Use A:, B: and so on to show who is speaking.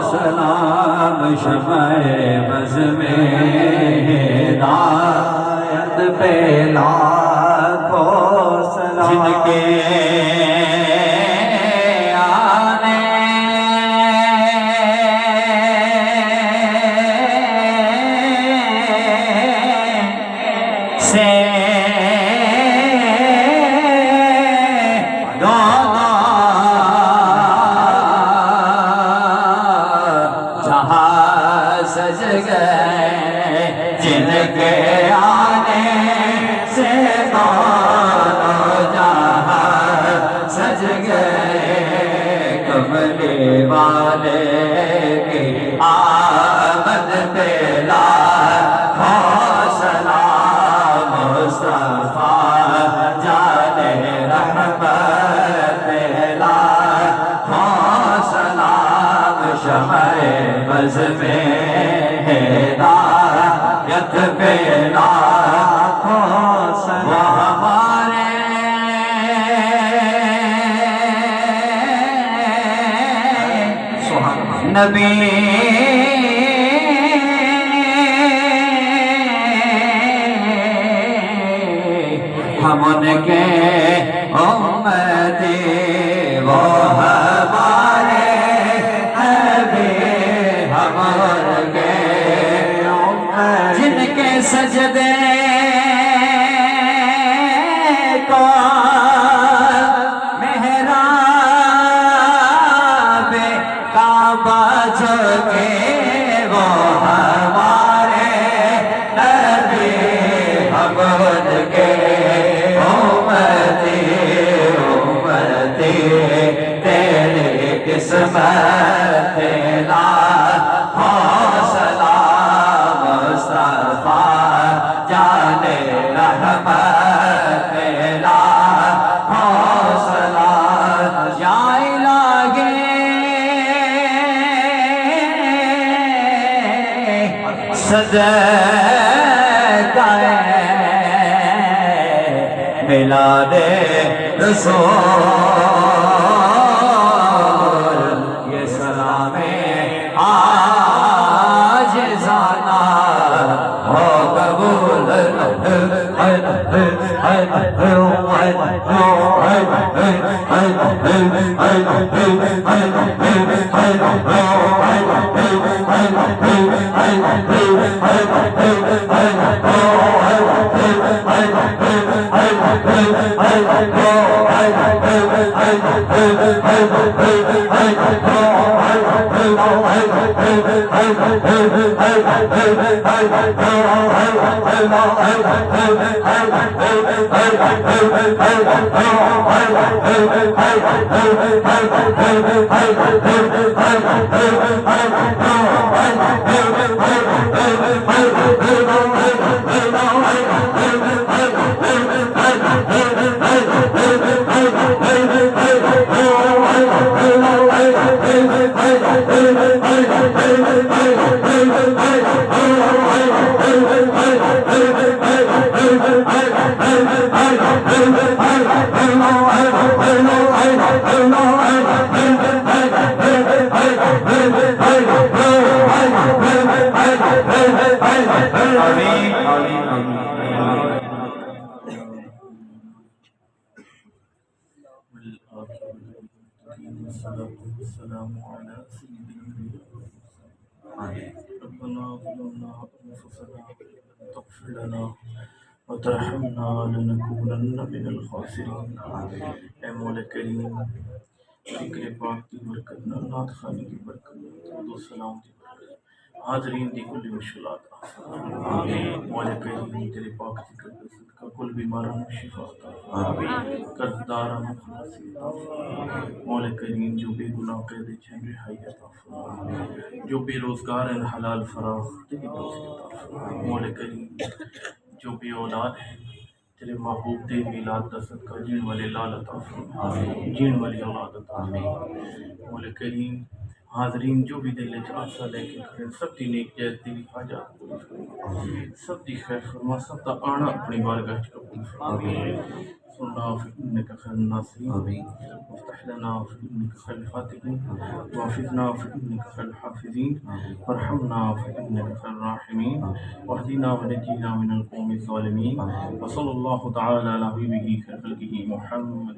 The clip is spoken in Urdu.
A: سلام شمع بز میں ہدایت پہ لاکھوں سلام جن کے آنے سے سج گئے جن کے آنے سے دونوں جہاں سج گئے کملی والے کی آمد پہ لاکھوں سلام مصطفیٰ جان رحمت پہ لاکھوں سلام شمع بز میں ہدایت پہ لاکھوں سلام ہمارے نبی ہم ان کے امتی وہ ہمارے نبی ہم ان کے جن کے سجدے کو محراب کعبہ جھکے وہ ہمارے نبی ہم ان کے امتی تیری قسمت لاکھوں سلام مصطفیٰ جان رحمت لاکھوں سلام یا الہی صدقہ میلاد رسول یہ سلام آج زانا ہو قبول
B: والسلام على سيدنا ربنا ظلمنا أنفسنا وإن تغفر لنا وترحمنا لنكونن من الخاسرين اے مولا کریم ذکر پاک کی برکت نعت خوانی کی برکت درود و سلام کی برکت حاضرین دی کل مشکلات مولا کریم تیرے پاک ذکر کا صدقہ کل بیماروں کو شفا عطا فرما قرض داروں کو خلاصی عطا فرما مولا کریم جو بے گناہ قید چین رہائی عطا فرما جو بے روزگار ہیں حلال فراغ تیری توفیق عطا فرما مولا کریم جو بے اولاد ہیں تیرے محبوب دے میلاد دا صدقہ جن والے لال عطا فرما جن والی اولاد عطا فرما مولا کریم حاضرین جو بھی دل چاہتا لے کے کریں سب دی نیک جائز دی حاجات پوری فرما سب دی خیر فرما سب دا آنا اپنی بارگاہ وچ قبول فرما سننا فإنك خير الناصرين وافتح لنا فإنك خير الفاتحين واحفظنا فإنك خير الحافظين وارحمنا فإنك خير الراحمين واهدنا ونجينا من القوم الظالمين وصلى الله تعالى على حبيبه خير خلقه محمد